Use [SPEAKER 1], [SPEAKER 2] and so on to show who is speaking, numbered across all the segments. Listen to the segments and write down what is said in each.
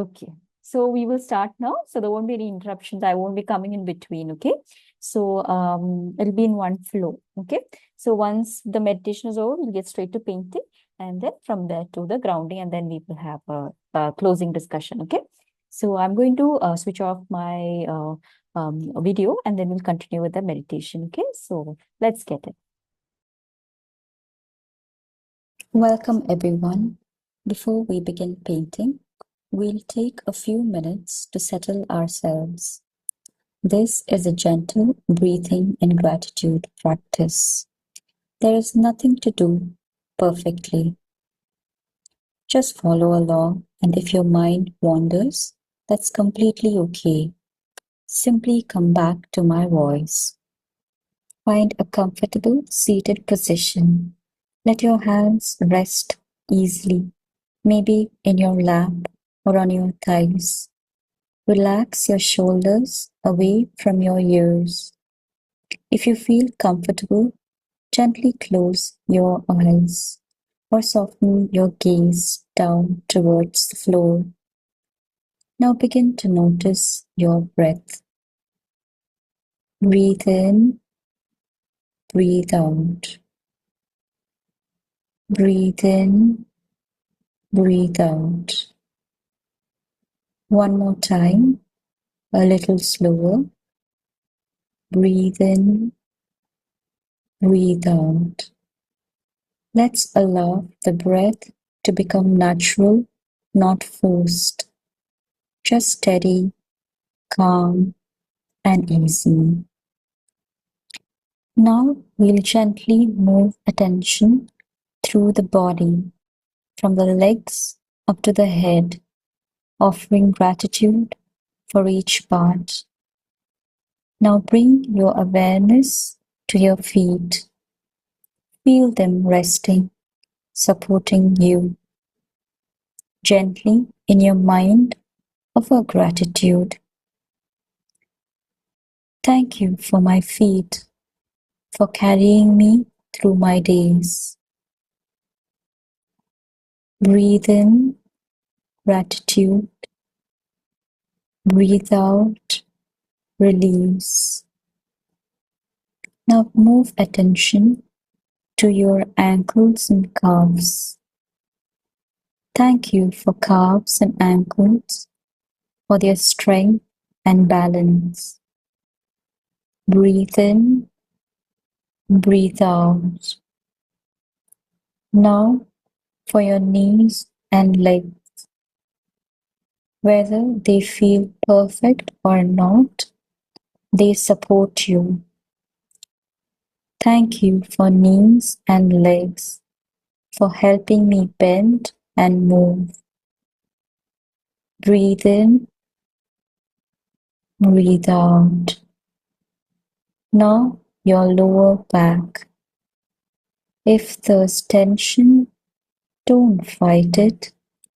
[SPEAKER 1] Okay, so we will start now. So there won't be any interruptions. I won't be coming in between. Okay, so it'll be in one flow. Okay, so once the meditation is over, we'll get straight to painting, and then from there to the grounding, and then we will have a closing discussion. Okay, so I'm going to switch off my video, and then we'll continue with the meditation. Okay, so let's get it.
[SPEAKER 2] Welcome everyone. Before we begin painting, we'll take a few minutes to settle ourselves. This is a gentle breathing and gratitude practice. There is nothing to do perfectly. Just follow along, and if your mind wanders, that's completely okay. Simply come back to my voice. Find a comfortable seated position. Let your hands rest easily, maybe in your lap or on your thighs. Relax your shoulders away from your ears. If you feel comfortable, gently close your eyes or soften your gaze down towards the floor. Now begin to notice your breath. Breathe in, breathe out. Breathe in, breathe out. One more time, a little slower. Breathe in, breathe out. Let's allow the breath to become natural, not forced. Just steady, calm, and easy. Now we'll gently move attention through the body, from the legs up to the head, offering gratitude for each part. Now bring your awareness to your feet. Feel them resting, supporting you. Gently in your mind, offer gratitude. Thank you for my feet, for carrying me through my days. Breathe in, gratitude. Breathe out, release. Now move attention to your ankles and calves. Thank you for calves and ankles, for their strength and balance. Breathe in, breathe out. Now for your knees and legs. Whether they feel perfect or not, they support you. Thank you for knees and legs, for helping me bend and move. Breathe in, breathe out. Now your lower back. If there's tension, don't fight it,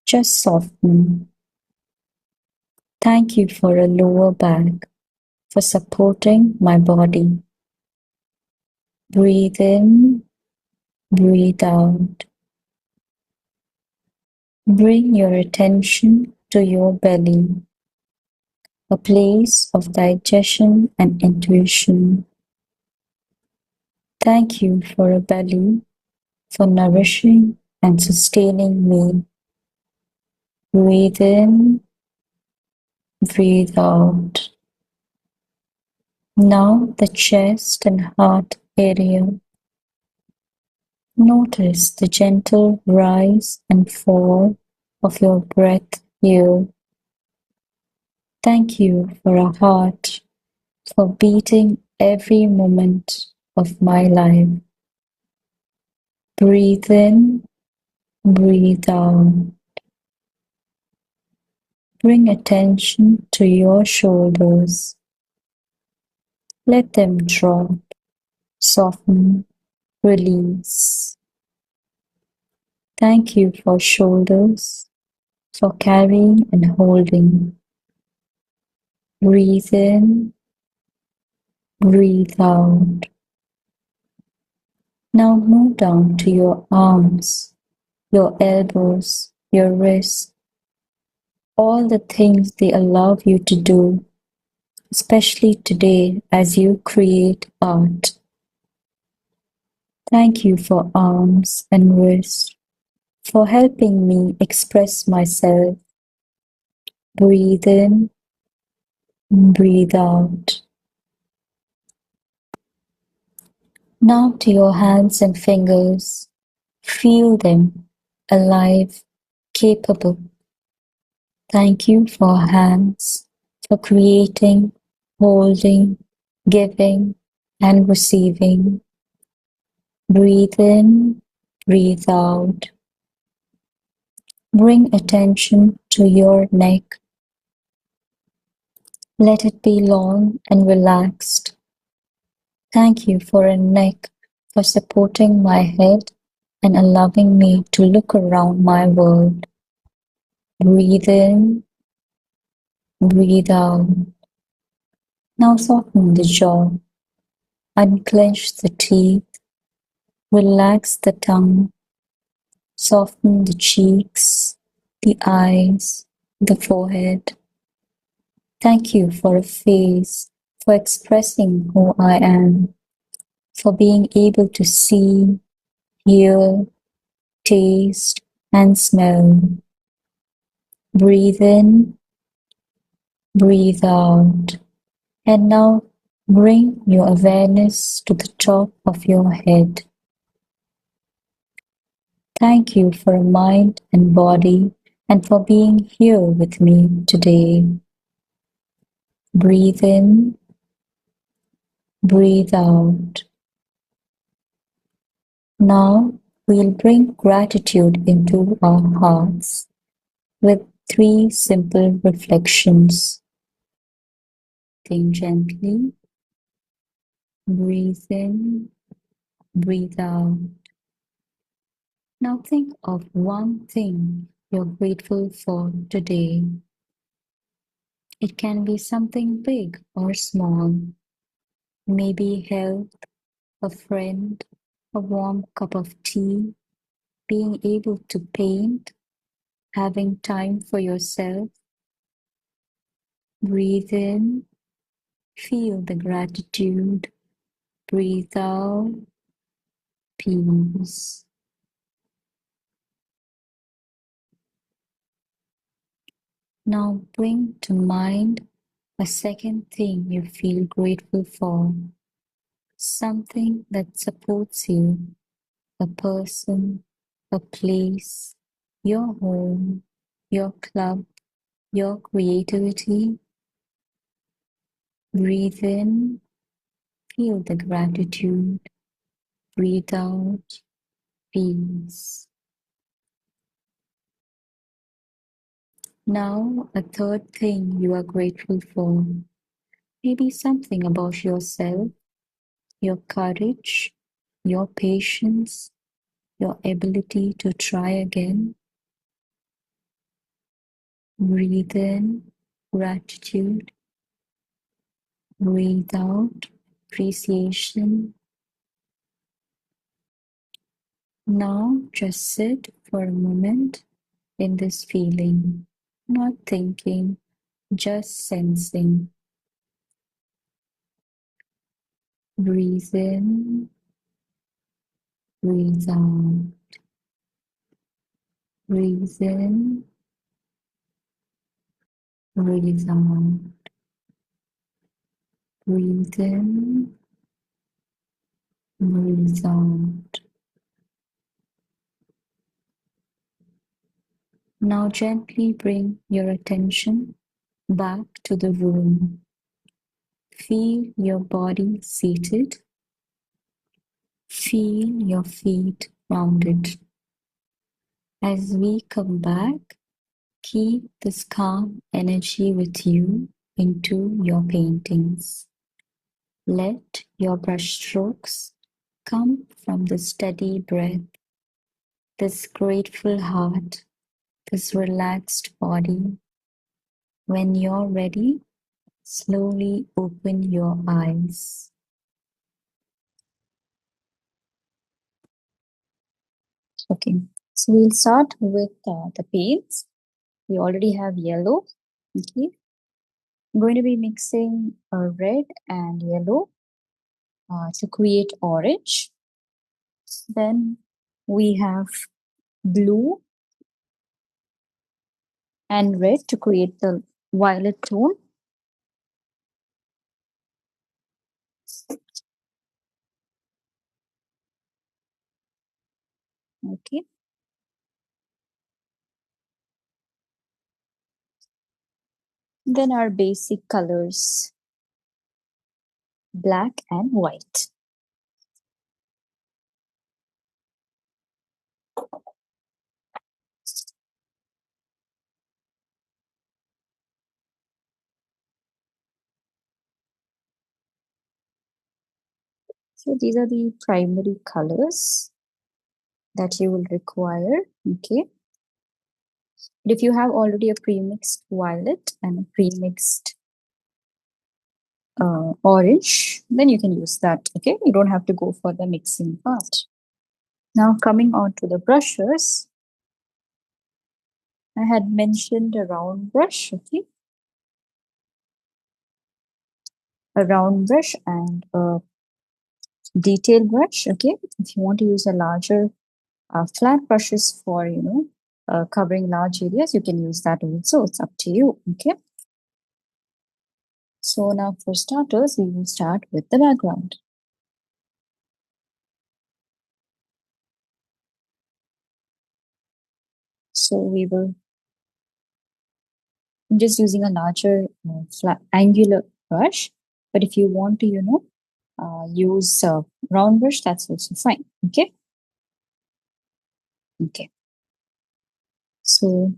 [SPEAKER 2] just soften. Thank you for a lower back, for supporting my body. Breathe in, breathe out. Bring your attention to your belly, a place of digestion and intuition. Thank you for a belly, for nourishing and sustaining me. Breathe in, breathe out. Now the chest and heart area. Notice the gentle rise and fall of your breath here. Thank you for a heart, for beating every moment of my life. Breathe in, breathe out. Bring attention to your shoulders. Let them drop, soften, release. Thank you for shoulders, for carrying and holding. Breathe in, breathe out. Now move down to your arms, your elbows, your wrists. all the things they allow you to do, especially today as you create art. Thank you for arms and wrists, for helping me express myself. Breathe in, breathe out. Now to your hands and fingers. Feel them, alive, capable. Thank you for hands, for creating, holding, giving, and receiving. Breathe in, breathe out. Bring attention to your neck. Let it be long and relaxed. Thank you for a neck, for supporting my head and allowing me to look around my world. Breathe in, breathe out. Now soften the jaw, unclench the teeth, relax the tongue, soften the cheeks, the eyes, the forehead. Thank you for a face, for expressing who I am, for being able to see, hear, taste, and smell. Breathe in, breathe out. And now bring your awareness to the top of your head. Thank you for mind and body and for being here with me today. Breathe in, breathe out. Now we'll bring gratitude into our hearts with 3 simple reflections. Think gently, breathe in, breathe out. Now think of one thing you're grateful for today. It can be something big or small, maybe health, a friend, a warm cup of tea, being able to paint, having time for yourself. Breathe in, feel the gratitude. Breathe out, peace. Now bring to mind a second thing you feel grateful for, something that supports you, a person, a place, your home, your club, your creativity. Breathe in, feel the gratitude. Breathe out, peace. Now, a third thing you are grateful for. Maybe something about yourself, your courage, your patience, your ability to try again. Breathe in, gratitude. Breathe out, appreciation. Now, just sit for a moment in this feeling, not thinking, just sensing. Breathe in, breathe out. Breathe in, breathe out. Breathe in, breathe out. Now gently bring your attention back to the room. Feel your body seated. Feel your feet grounded. As we come back, keep this calm energy with you into your paintings. Let your brushstrokes come from the steady breath, this grateful heart, this relaxed body. When you're ready, slowly open your eyes. Okay, so we'll start with the paints.
[SPEAKER 1] We already have yellow. Okay. I'm going to be mixing red and yellow to create orange. Then we have blue and red to create the violet tone. Okay. Then our basic colors, black and white. So these are the primary colors that you will require. Okay. But if you have already a pre-mixed violet and a pre-mixed orange, then you can use that. Okay. You don't have to go for the mixing part. Now coming on to the brushes, I had mentioned a round brush. Okay. A round brush and a detail brush. Okay. If you want to use a larger flat brushes for, covering large areas, you can use that also. It's up to you. Okay. So now for starters, we will start with the background. So we will, I'm just using a larger flat angular brush, but if you want to, use a round brush, that's also fine. Okay. Okay. So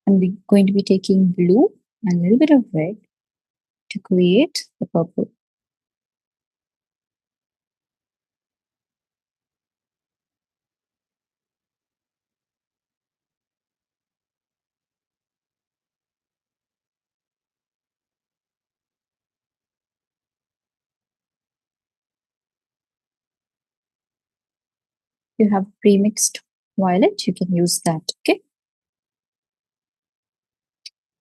[SPEAKER 1] I'm going to be taking blue and a little bit of red to create the purple. You have pre-mixed violet, you can use that. Okay.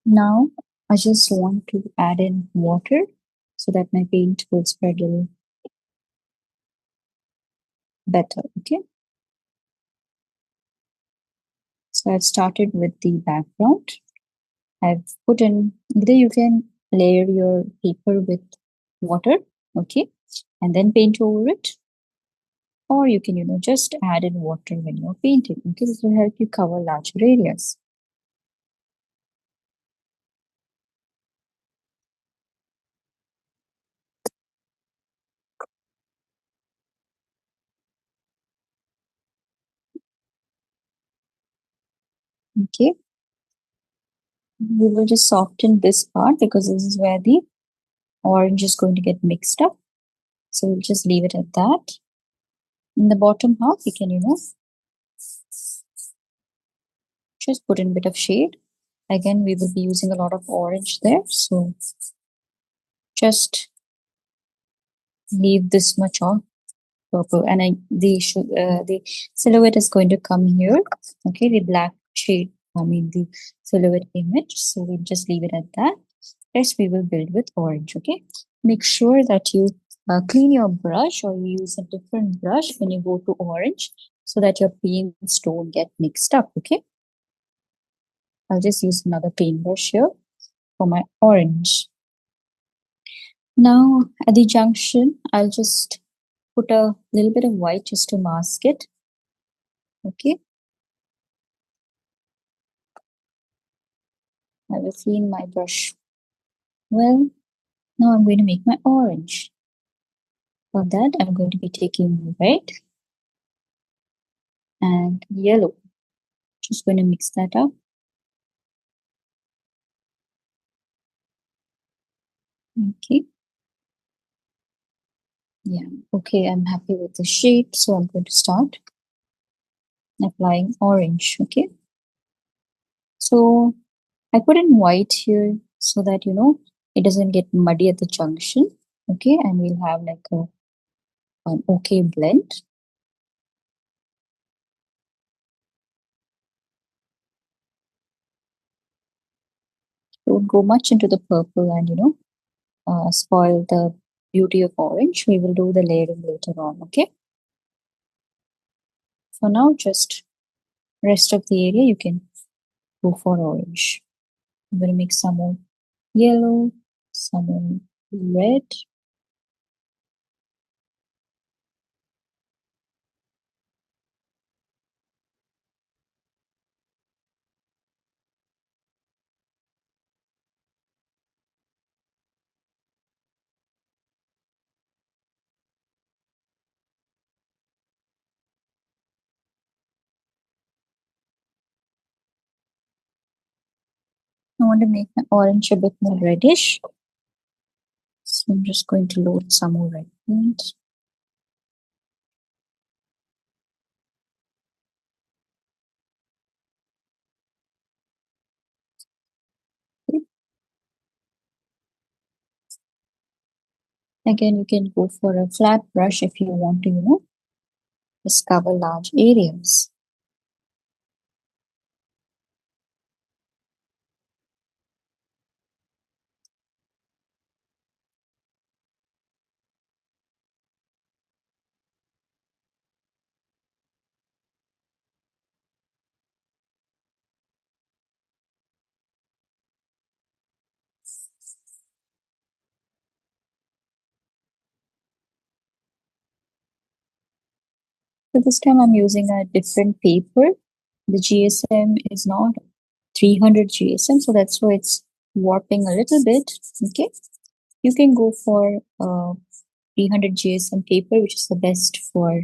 [SPEAKER 1] Now I just want to add in water so that my paint will spread a little better. Okay. So I've started with the background. I've put in, either you can layer your paper with water, okay, and then paint over it, or you can, just add in water when you're painting. Okay, this will help you cover larger areas. Okay, we will just soften this part because this is where the orange is going to get mixed up. So we'll just leave it at that. In the bottom half, you can, just put in a bit of shade. Again, we will be using a lot of orange there. So just leave this much on purple, and the silhouette is going to come here. Okay, the black shade, the silhouette image. So we'll just leave it at that. Rest we will build with orange. Okay, make sure that you clean your brush or you use a different brush when you go to orange so that your paints don't get mixed up. Okay, I'll just use another paint brush here for my orange. Now at the junction, I'll just put a little bit of white just to mask it. Okay, I will clean my brush well. Now I'm going to make my orange. For that, I'm going to be taking red and yellow. Just going to mix that up. Okay. Yeah. Okay, I'm happy with the shape, so I'm going to start applying orange. Okay. So I put in white here so that it doesn't get muddy at the junction. Okay, and we'll have like an okay blend. don't go much into the purple and, spoil the beauty of orange. We will do the layering later on, okay? For now, just rest of the area, you can go for orange. I'm going to make some more yellow, some more red. I want to make my orange a bit more reddish. So I'm just going to load some more red paint. Again, you can go for a flat brush if you want to, discover large areas. So this time I'm using a different paper. The GSM is not 300 GSM, so that's why it's warping a little bit. Okay, you can go for 300 GSM paper, which is the best for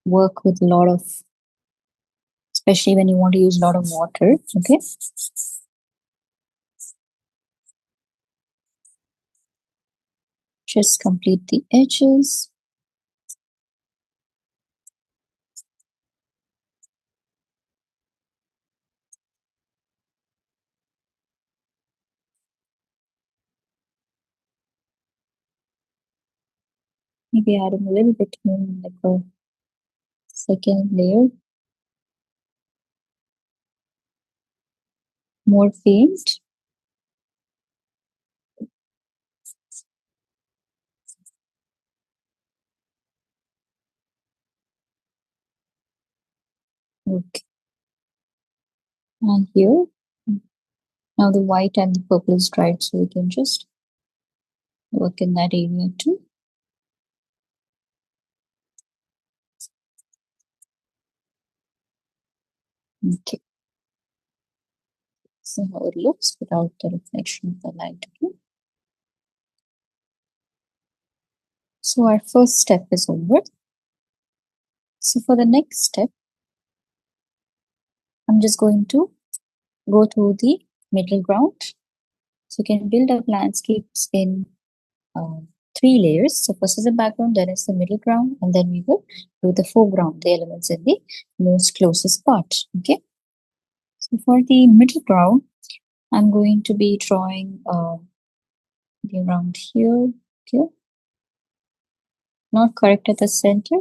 [SPEAKER 1] work with a lot of, especially when you want to use a lot of water. Okay, just complete the edges. Maybe adding a little bit more, like a second layer, more paint. Okay, and here, now the white and the purple is dried, so we can just work in that area too. Okay, see how it looks without the reflection of the light. Okay? So our first step is over. So for the next step, I'm just going to go to the middle ground. So you can build up landscapes in 3 layers. So first is the background, then is the middle ground, and then we will do the foreground, the elements in the most closest part. Okay. So for the middle ground, I'm going to be drawing around here. Okay. Not correct at the center,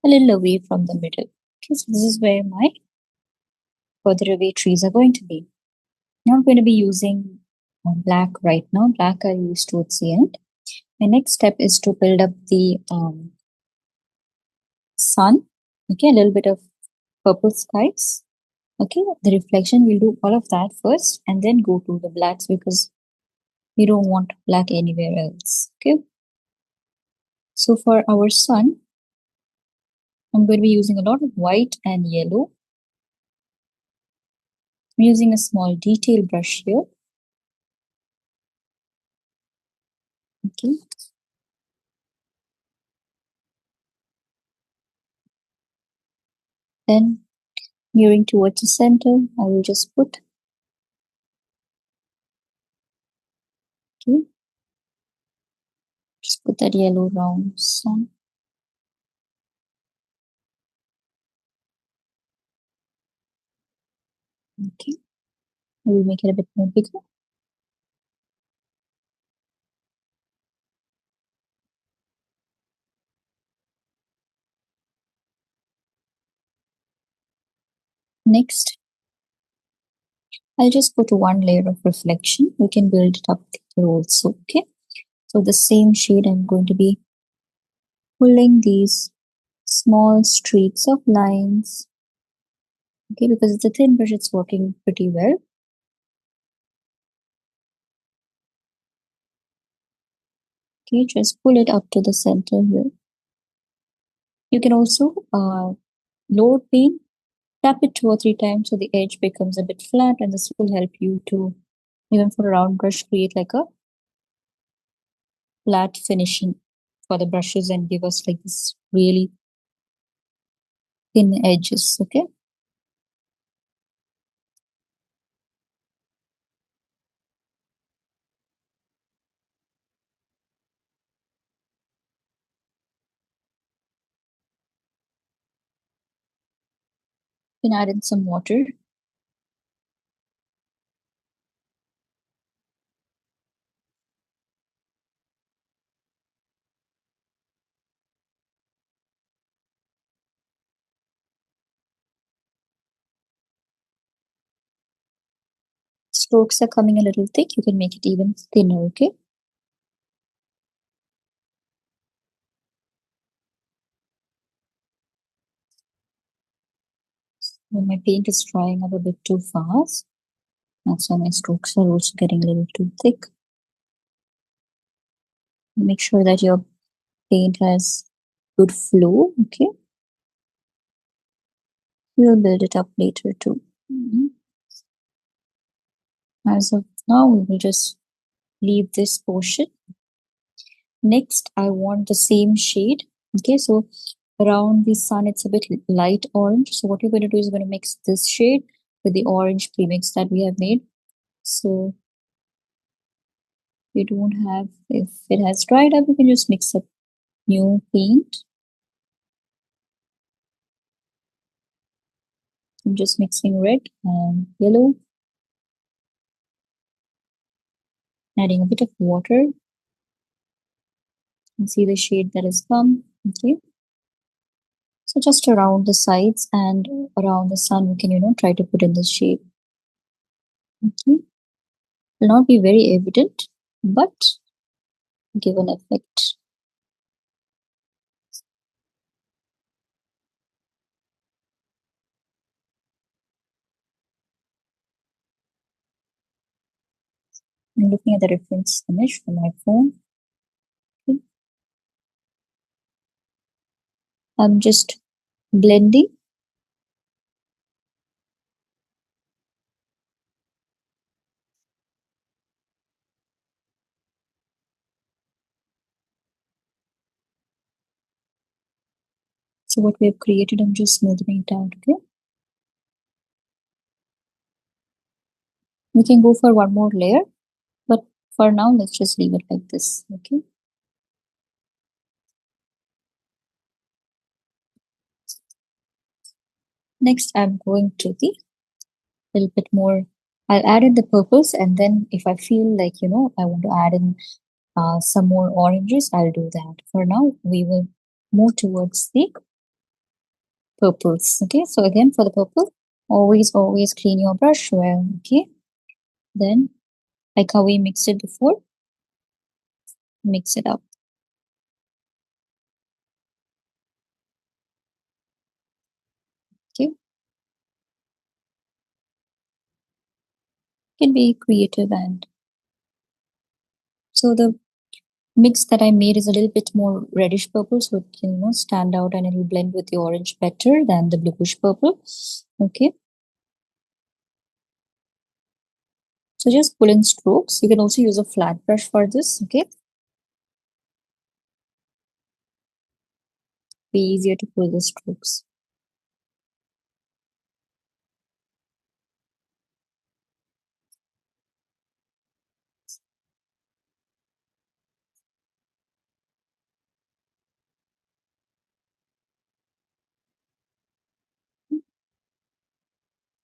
[SPEAKER 1] a little away from the middle. Okay, so this is where my further away trees are going to be. Not going to be using black right now. Black I use towards the end. My next step is to build up the sun. Okay, a little bit of purple skies. Okay, the reflection, we'll do all of that first and then go to the blacks because we don't want black anywhere else. Okay, so for our sun, I'm going to be using a lot of white and yellow. I'm using a small detail brush here. Okay. Then nearing towards the center, I will just put, okay, just put that yellow round sun. Okay, I will make it a bit more bigger. Next,
[SPEAKER 2] I'll just put one layer of reflection. We can build it up later also, okay? So the same shade, I'm going to be pulling these small streaks of lines, okay? Because it's a thin brush, it's working pretty well. Okay, just pull it up to the center here. You can also load paint, tap it 2 or 3 times so the edge becomes a bit flat, and this will help you to, even for a round brush, create like a flat finishing for the brushes and give us like this really thin edges, okay? You can add in some water. Strokes are coming a little thick, you can make it even thinner, okay? When my paint is drying up a bit too fast, that's why my strokes are also getting a little too thick. Make sure that your paint has good flow, okay? We'll build it up later too. As of now, we will just leave this portion. Next, I want the same shade. Okay, so around the sun, it's a bit light orange. So what you're going to do is you're going to mix this shade with the orange premix that we have made. So you don't have, if it has dried up, you can just mix up new paint. I'm just mixing red and yellow, adding a bit of water, and see the shade that has come. Okay, so just around the sides and around the sun, we can try to put in this shade. Okay, will not be very evident, but give an effect. I'm looking at the reference image from my phone. Okay. I'm just blending. So what we have created, I'm just smoothing it out. Okay. We can go for one more layer, but for now, let's just leave it like this. Okay. Next, I'm going to the little bit more. I'll add in the purples, and then if I feel like I want to add in some more oranges, I'll do that. For now, we will move towards the purples. Okay, so again for the purple, always clean your brush well. Okay, then like how we mixed it before, mix it up. Okay, can be creative, and so the mix that I made is a little bit more reddish purple, so it can stand out and it will blend with the orange better than the bluish purple. Okay, so just pull in strokes. You can also use a flat brush for this. Okay, be easier to pull the strokes.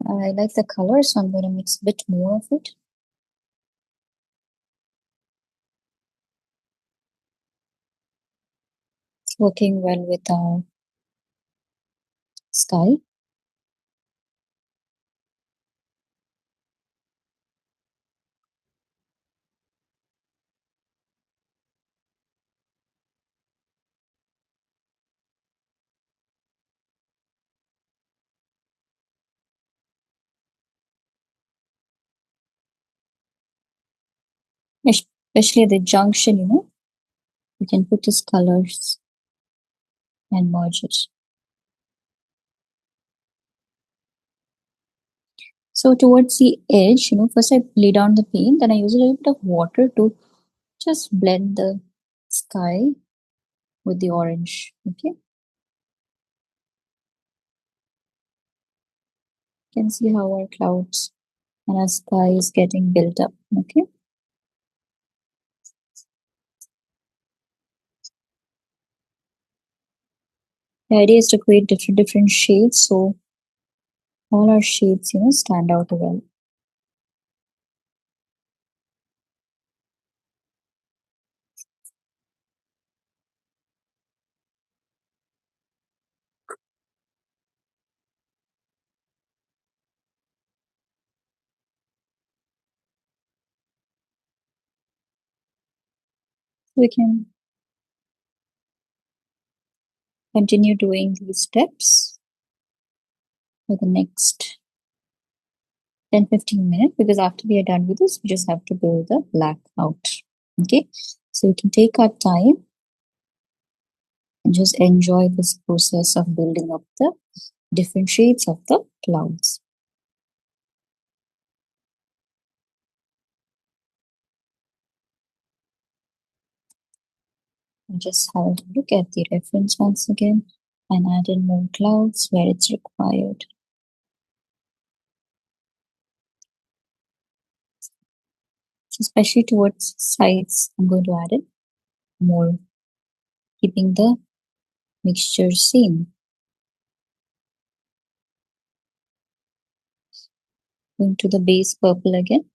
[SPEAKER 2] I like the color, so I'm going to mix a bit more of it. It's working well with our sky. especially at the junction, you can put these colors and merge it. So towards the edge, first I lay down the paint, then I use a little bit of water to just blend the sky with the orange. Okay. You can see how our clouds and our sky is getting built up. Okay. The idea is to create different shades, so all our shades, stand out well. We can continue doing these steps for the next 10-15 minutes, because after we are done with this, we just have to build the black out. Okay, so we can take our time and just enjoy this process of building up the different shades of the clouds. And just have a look at the reference once again and add in more clouds where it's required. So especially towards sides, I'm going to add in more, keeping the mixture same. Going to the base purple again.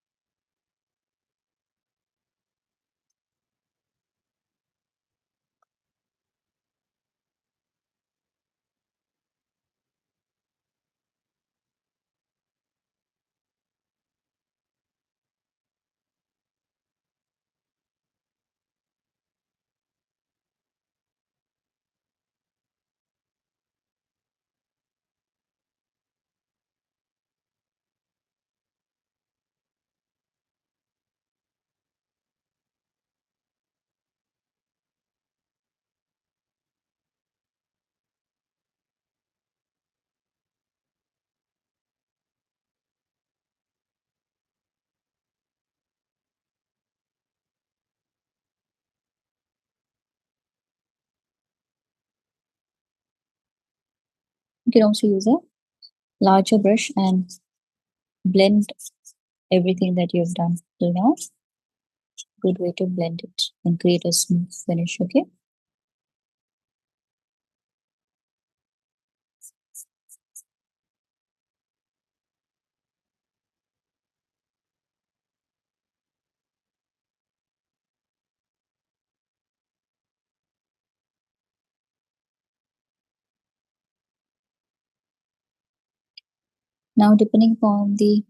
[SPEAKER 2] You can also use a larger brush and blend everything that you've done till now. Good way to blend it and create a smooth finish. Okay. Now, depending upon the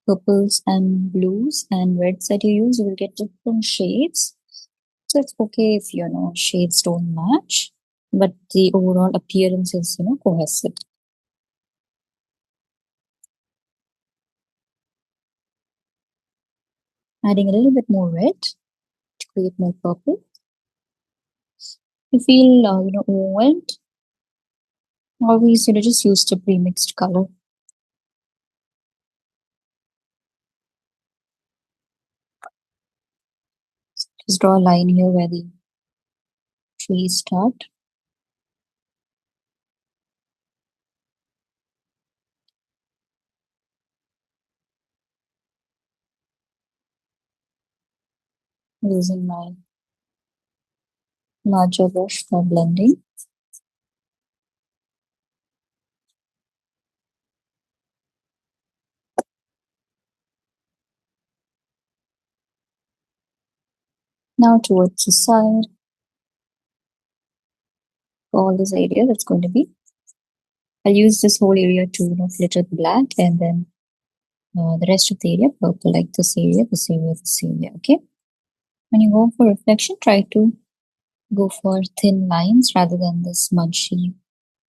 [SPEAKER 2] purples and blues and reds that you use, you will get different shades. So it's okay if shades don't match, but the overall appearance is cohesive. Adding a little bit more red to create more purple. You feel overwhelmed, always just use the pre-mixed color. Just draw a line here where the trees start. Using my larger brush for blending. Now towards the side, all this area that's going to be. I'll use this whole area to filter the black, and then the rest of the area purple, like this area, this area, this area. Okay. When you go for reflection, try to go for thin lines rather than the smudgy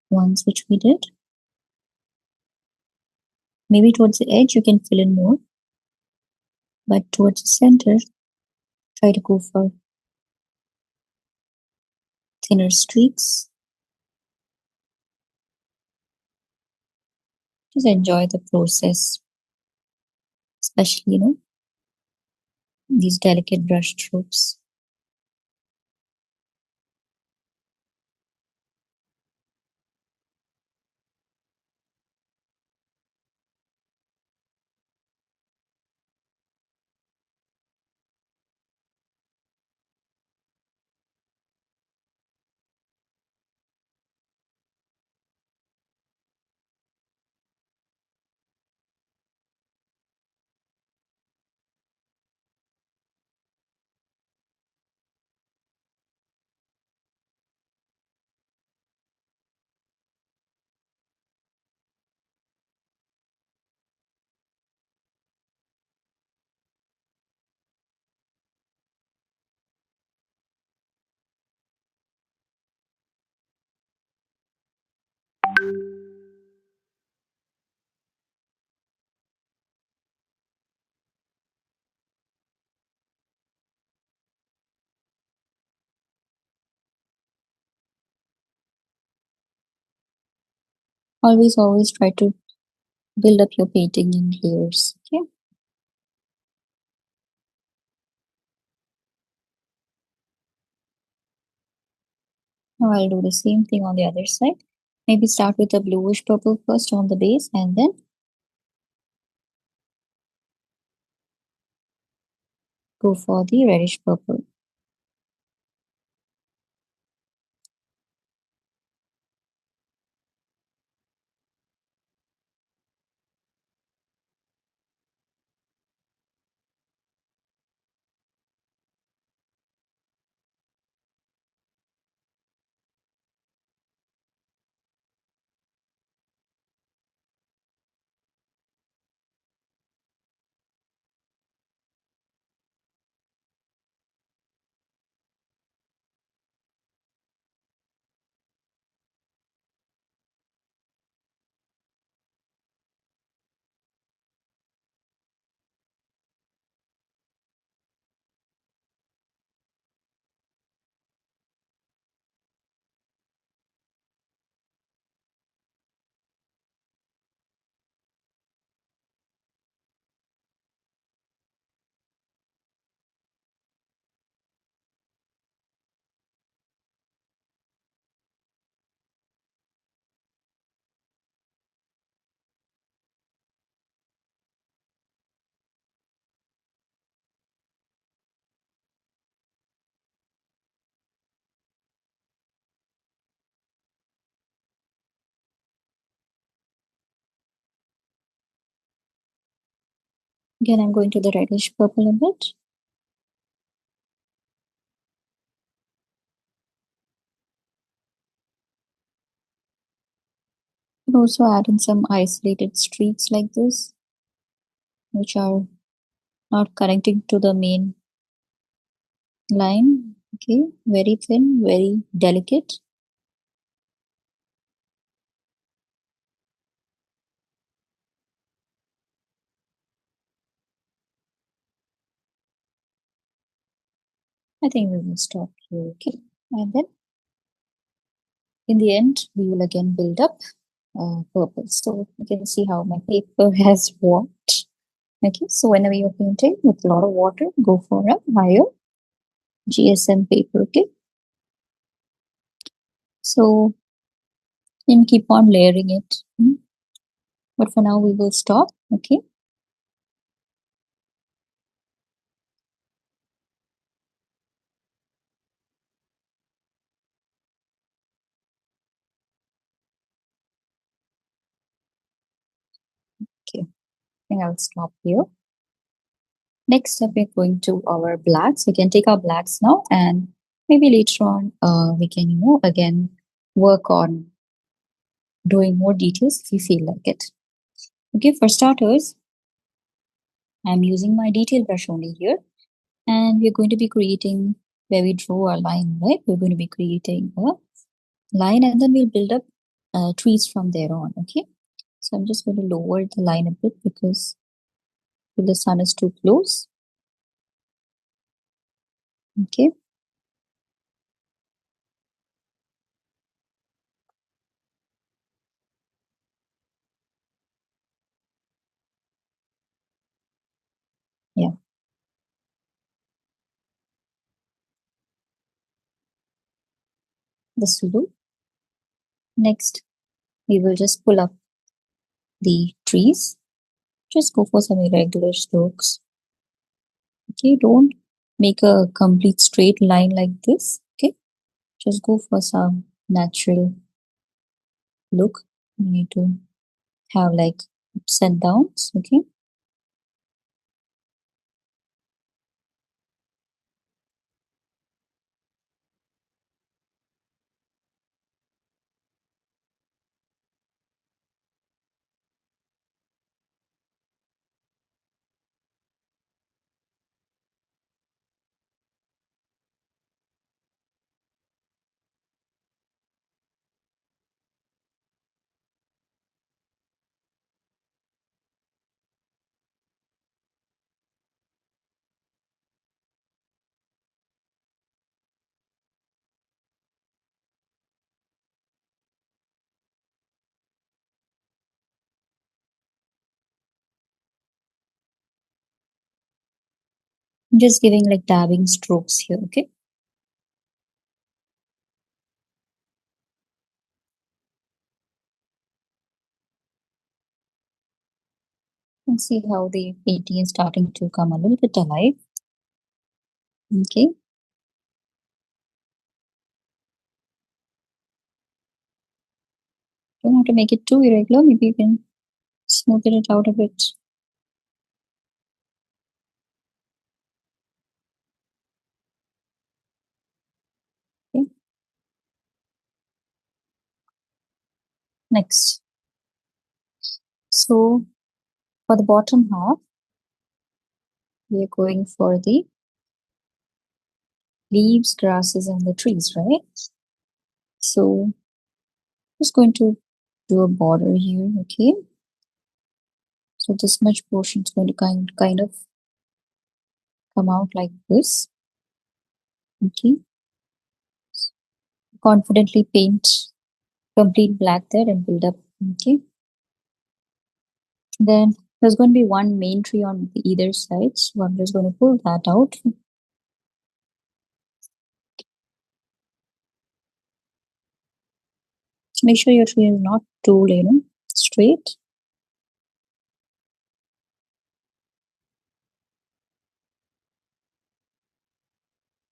[SPEAKER 2] ones which we did. Maybe towards the edge you can fill in more. but towards the center, try to go for thinner streaks. Just enjoy the process, especially, these delicate brush strokes. Always try to build up your painting in layers. Okay. Now I'll do the same thing on the other side. Maybe start with the bluish purple first on the base and then go for the reddish purple. Again, I'm going to the reddish purple a bit. You can also add in some isolated streaks like this, which are not connecting to the main line. Okay, very thin, very delicate. I think we will stop here. Okay, and then in the end, we will again build up purple. So you can see how my paper has warped. Okay, so whenever you're painting with a lot of water, go for a higher GSM paper. Okay, so you can keep on layering it. But for now, we will stop. Okay. Okay, I think I'll stop here. Next step, we're going to our blacks. We can take our blacks now, and maybe later on, we can, again work on doing more details if you feel like it. Okay, for starters, I'm using my detail brush only here, and we're going to be creating where we draw our line, right? We're going to be creating a line, and then we'll build up trees from there on. Okay, so I'm just going to lower the line a bit because the sun is too close. Okay. Yeah. This will do. Next, we will just pull up the trees. Just go for some irregular strokes. Okay, don't make a complete straight line like this. Okay, just go for some natural look. You need to have like ups and downs. Okay, I'm just giving like dabbing strokes here. Okay, and see how the painting is starting to come a little bit alive. Okay, don't have to make it too irregular. Maybe you can smoothen it out a bit. Okay, next. So for the bottom half, we are going for the leaves, grasses, and the trees, right? So just going to do a border here, okay? So this much portion is going to kind of come out like this, okay? Confidently paint complete black there and build up, okay? Then there's going to be one main tree on the either side, so I'm just going to pull that out. Make sure your tree is not too, straight.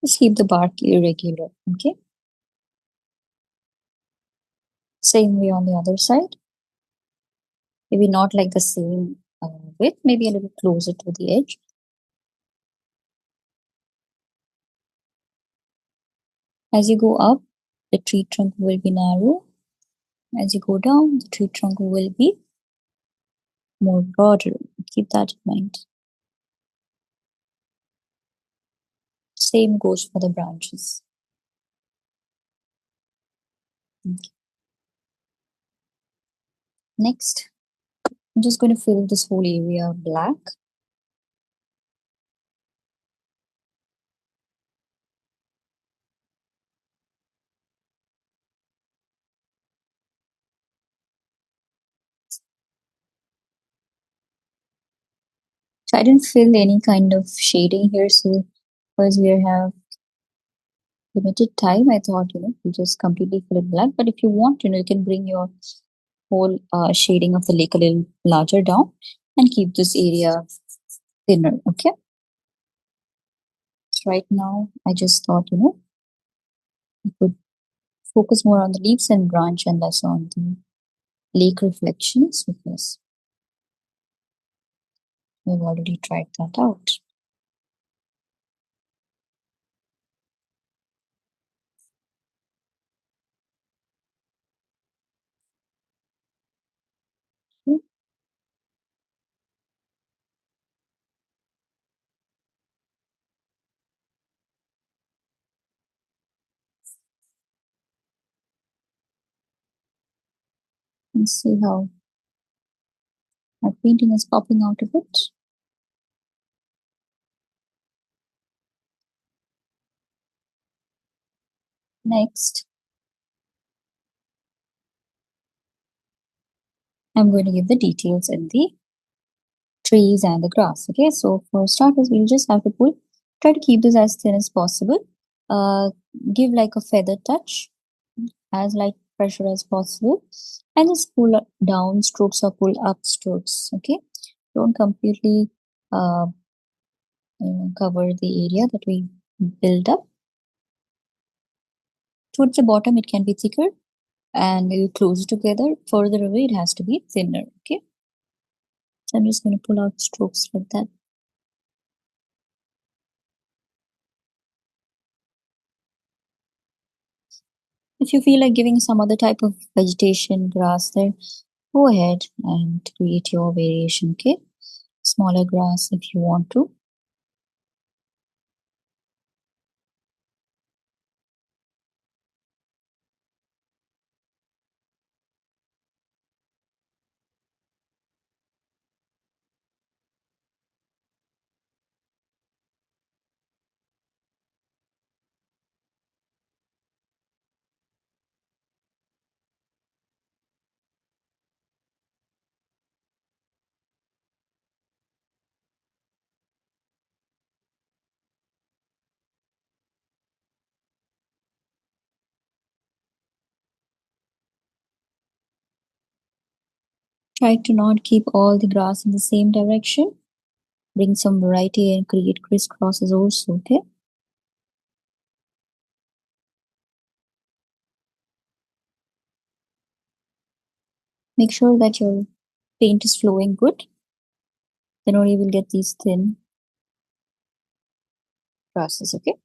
[SPEAKER 2] Just keep the bark irregular, okay? Same way on the other side. Maybe not like the same width, maybe a little closer to the edge. As you go up, the tree trunk will be narrow. As you go down, the tree trunk will be more broader. Keep that in mind. Same goes for the branches. Okay. Next, I'm just going to fill this whole area black. So I didn't fill any kind of shading here, so because we have limited time, I thought, you just completely fill it black. But if you want, you can bring your whole shading of the lake a little larger down and keep this area thinner, okay? So right now, I just thought, you could focus more on the leaves and branch and less on the lake reflections because we've already tried that out. Okay. And see how our painting is popping out a bit. Next, I'm going to give the details in the trees and the grass. Okay, so for starters, we'll just have to try to keep this as thin as possible. Uh, give like a feather touch, as light pressure as possible, and just pull down strokes or pull up strokes. Okay, don't completely uh, cover the area that we build up. Towards the bottom, it can be thicker, and you close it together. Further away, it has to be thinner. Okay, so I'm just going to pull out strokes like that. If you feel like giving some other type of vegetation, grass there, go ahead and create your variation. Okay, smaller grass if you want to. Try to not keep all the grass in the same direction. Bring some variety and create crisscrosses also. Okay. Make sure that your paint is flowing good. Then only you will get these thin grasses. Okay.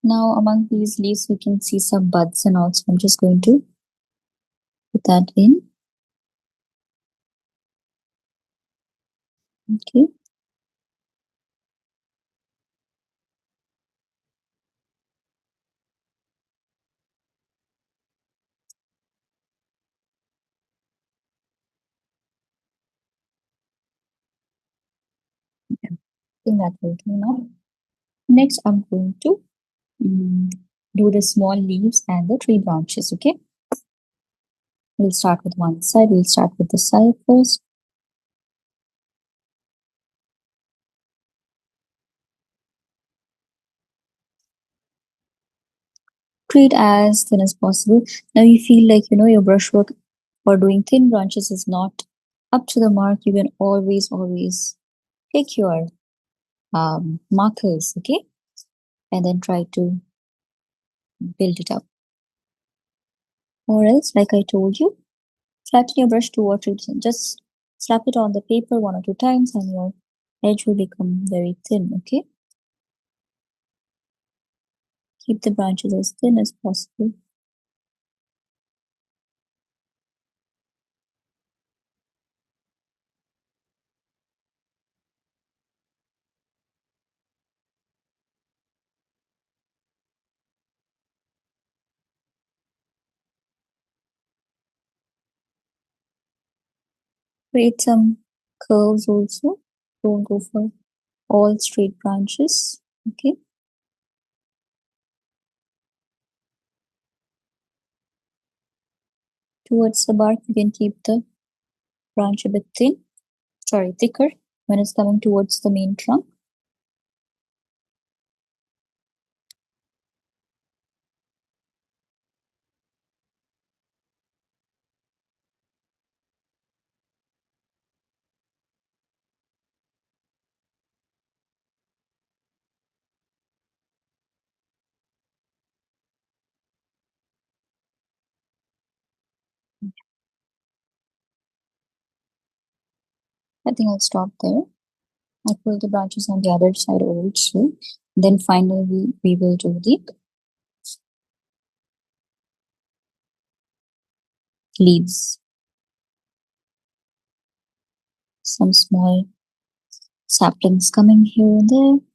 [SPEAKER 2] Now among these leaves, we can see some buds and all. So I'm just going to put that in. Okay. I think that will do now. Next, I'm going to do the small leaves and the tree branches. Okay. We'll start with one side. We'll start with the side first. Create as thin as possible. Now you feel like your brushwork for doing thin branches is not up to the mark. You can always take your markers, okay, and then try to build it up. Or else, like I told you, flatten your brush 2 or 3 times. Just slap it on the paper 1 or 2 times, and your edge will become very thin. Okay, keep the branches as thin as possible. Create some curves also. Don't go for all straight branches. Okay. Towards the bark, you can keep the branch a bit thicker when it's coming towards the main trunk. I think I'll stop there. I pull the branches on the other side also. Then finally, we will do the leaves. Some small saplings coming here and there.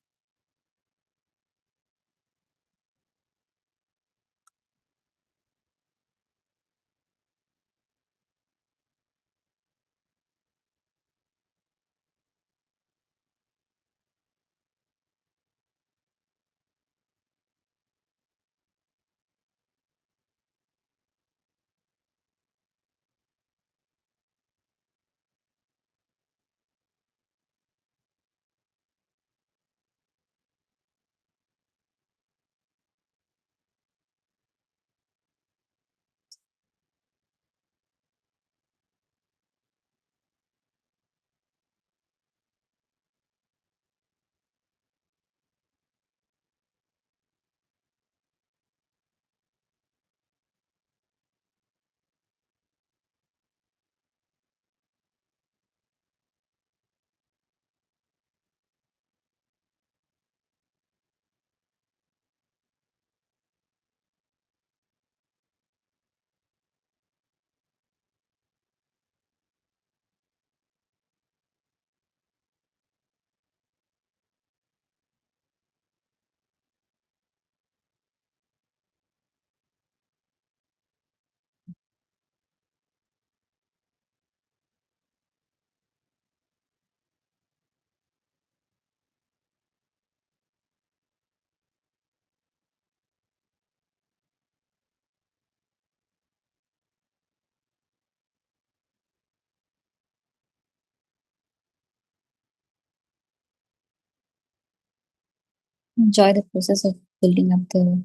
[SPEAKER 2] enjoy the process of building up the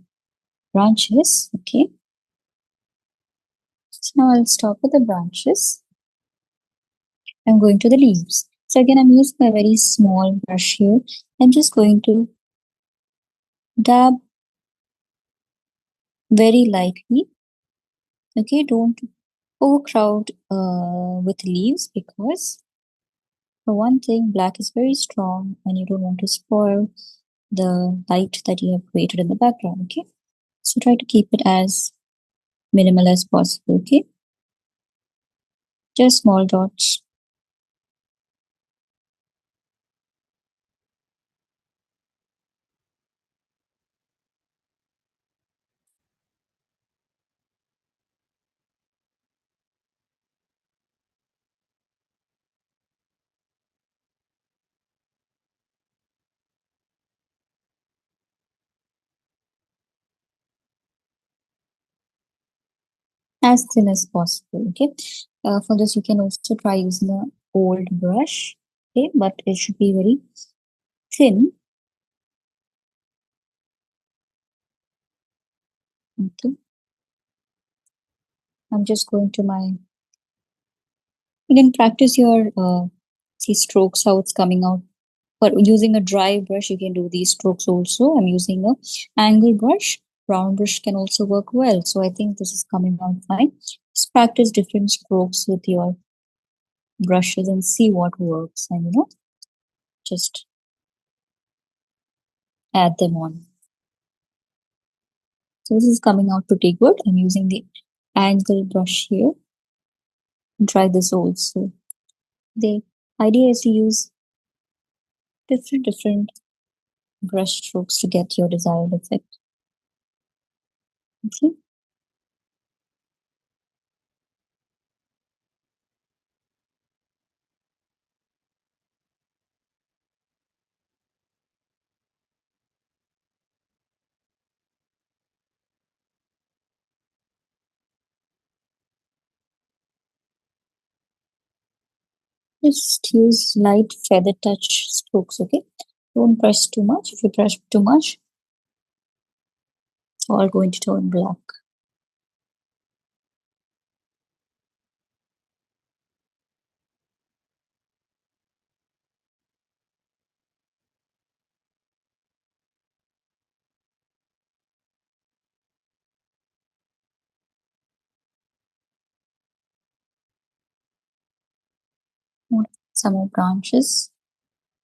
[SPEAKER 2] branches. Okay, so now I'll stop with the branches. I'm going to the leaves. So again, I'm using a very small brush here. I'm just going to dab very lightly. Okay, don't overcrowd with leaves, because for one thing, black is very strong and you don't want to spoil the light that you have created in the background. Okay, so try to keep it as minimal as possible. Okay, just small dots. As thin as possible. Okay, for this you can also try using a old brush. Okay, but it should be very thin. Okay, I'm just going to my. You can practice your see strokes, how it's coming out. But using a dry brush, you can do these strokes also. I'm using a angle brush. Round brush can also work well. So I think this is coming out fine. Just practice different strokes with your brushes and see what works, and just add them on. So this is coming out pretty good. I'm using the angle brush here. Try this also. The idea is to use different brush strokes to get your desired effect. Okay. Just use light feather touch strokes, okay? Don't press too much. If you press too much, it's all going to turn black. Some more branches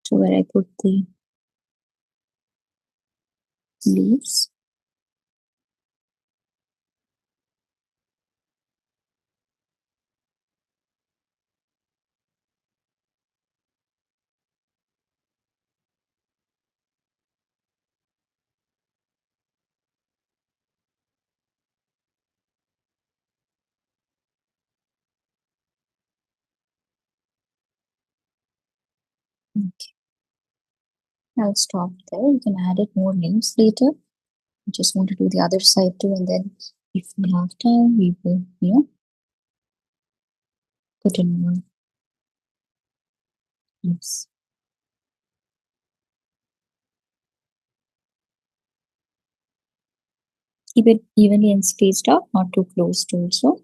[SPEAKER 2] to where I put the leaves. Okay. I'll stop there. You can add it more leaves later. I just want to do the other side too, and then if we have time, we will, put in more leaves. Keep it evenly and spaced out, not too close to also.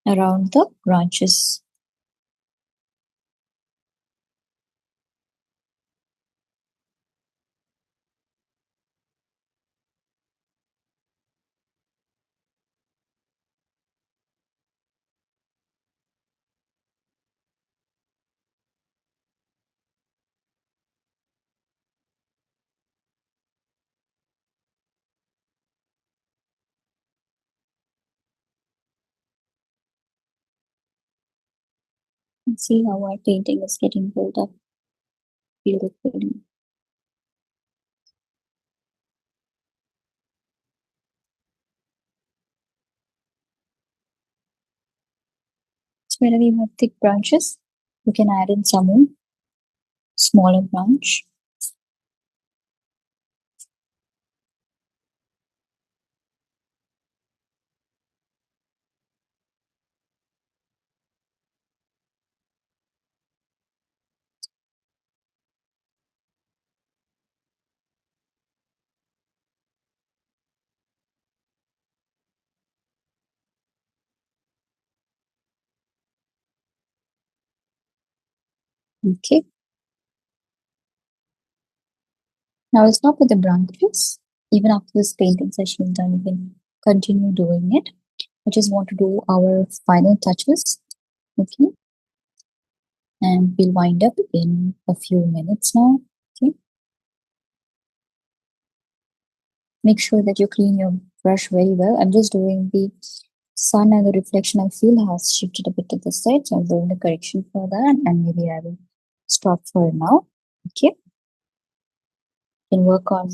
[SPEAKER 2] Around the branches. And see how our painting is getting built up beautifully. So whenever you have thick branches, you can add in some more smaller branch. Okay. Now I'll stop with the branches. Even after this painting session is done, you can continue doing it. I just want to do our final touches. Okay. And we'll wind up in a few minutes now. Okay. Make sure that you clean your brush very well. I'm just doing the sun and the reflection I feel has shifted a bit to the side. So I'm doing the correction for that and maybe I will stop for now. Okay. You can work on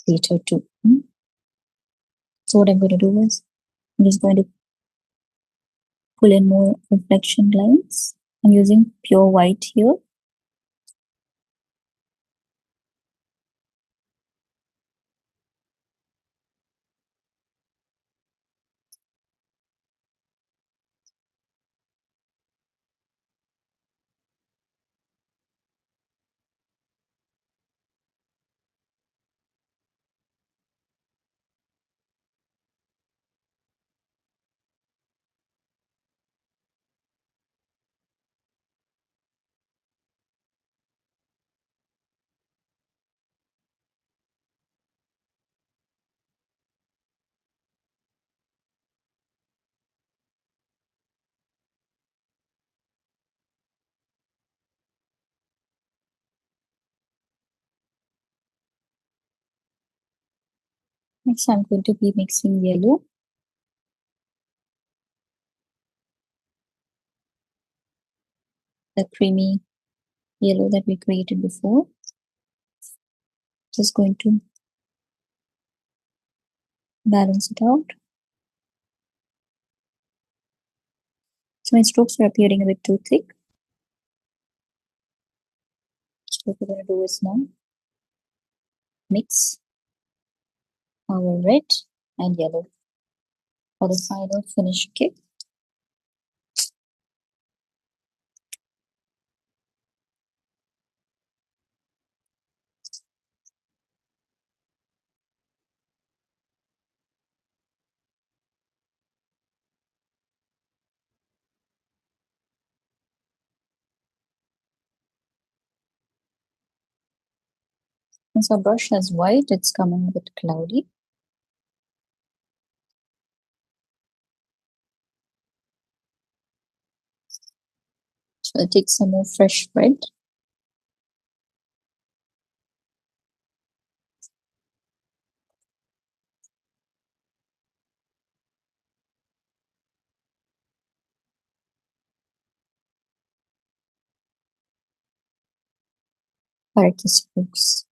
[SPEAKER 2] later too. So what I'm going to do is I'm just going to pull in more reflection lines. I'm using pure white here. Next, I'm going to be mixing yellow, the creamy yellow that we created before. Just going to balance it out. So my strokes are appearing a bit too thick. So what we're going to do is now mix our red and yellow for the final finish. Okay. Since our brush has white, it's coming a bit cloudy. So I'll take some more fresh red. Correct the strokes.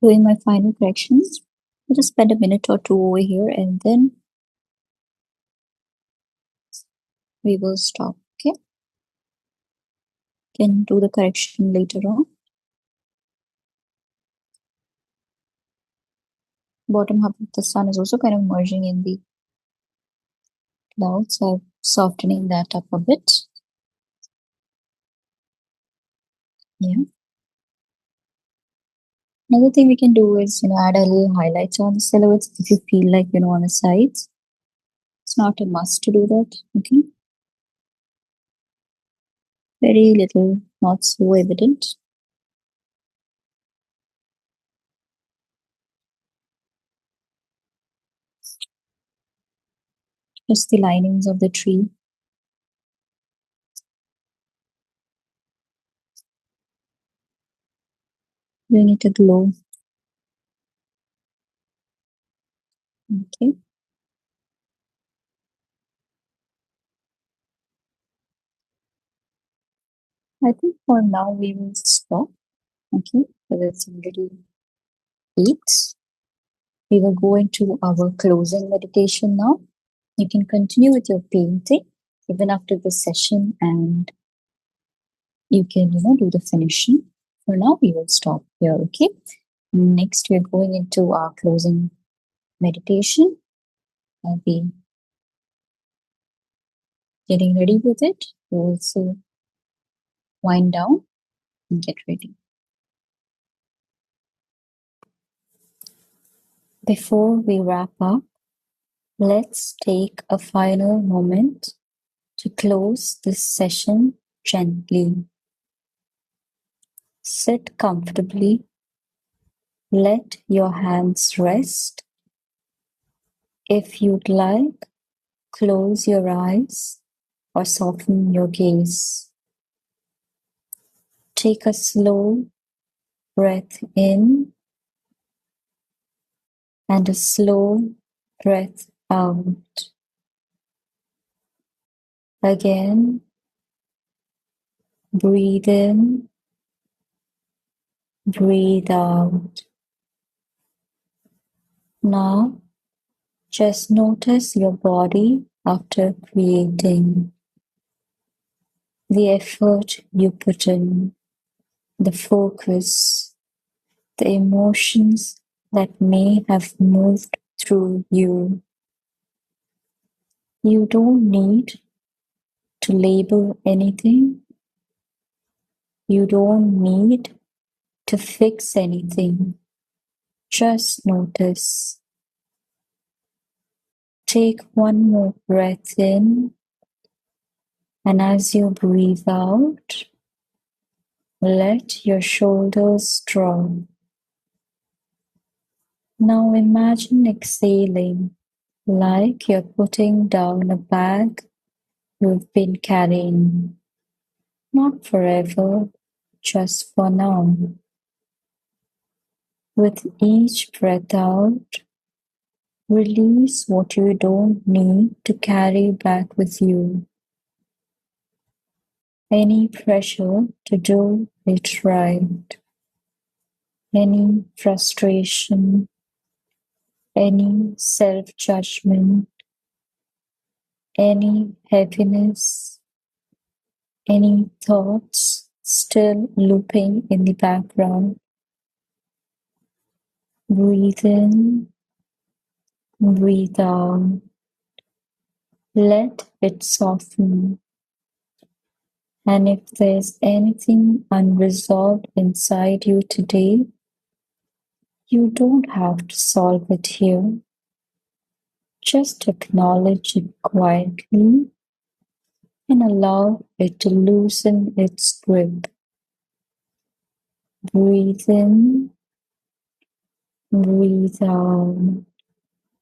[SPEAKER 2] Doing my final corrections. I'll just spend a minute or two over here and then we will stop. Okay. Can do the correction later on. Bottom half of the sun is also kind of merging in the clouds. So I'm softening that up a bit. Yeah. Another thing we can do is, add a little highlights on the silhouettes if you feel like, on the sides. It's not a must to do that. Okay. Very little, not so evident.
[SPEAKER 1] just the linings of the tree. Giving it a glow. Okay. I think for now we will stop. Okay, because it's already 8. We will go into our closing meditation now. You can continue with your painting even after the session, and you can, do the finishing. For now, we will stop here. Okay. Next, we're going into our closing meditation. I'll be getting ready with it. We'll also wind down and get ready. Before we wrap up, let's take a final moment to close this session gently. Sit comfortably. Let your hands rest. If you'd like, close your eyes or soften your gaze. Take a slow breath in and a slow breath out. Again, breathe in, breathe out. Now, just notice your body after creating, the effort you put in, the focus, the emotions that may have moved through you. You don't need to label anything. You don't need to fix anything. Just notice. Take one more breath in, and as you breathe out, let your shoulders drop. Now imagine exhaling like you're putting down a bag you've been carrying. Not forever, just for now. With each breath out, release what you don't need to carry back with you. Any pressure to do it right, any frustration, any self-judgment, any heaviness, any thoughts still looping in the background. Breathe in, breathe out. Let it soften. And if there's anything unresolved inside you today, you don't have to solve it here. Just acknowledge it quietly and allow it to loosen its grip. Breathe in, breathe out,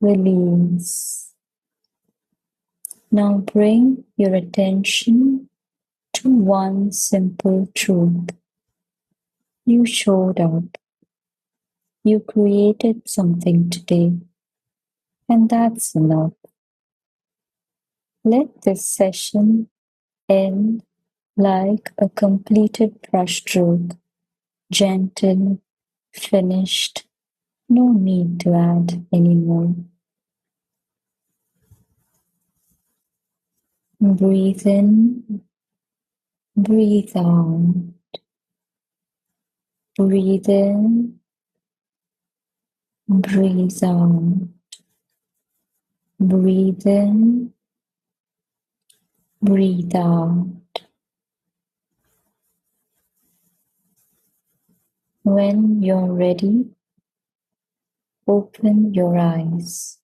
[SPEAKER 1] release. Now bring your attention to one simple truth. You showed up. You created something today, and that's enough. Let this session end like a completed brushstroke, gentle, finished, no need to add anymore. Breathe in, breathe out. Breathe in, breathe out. Breathe in, breathe out. When you're ready, open your eyes.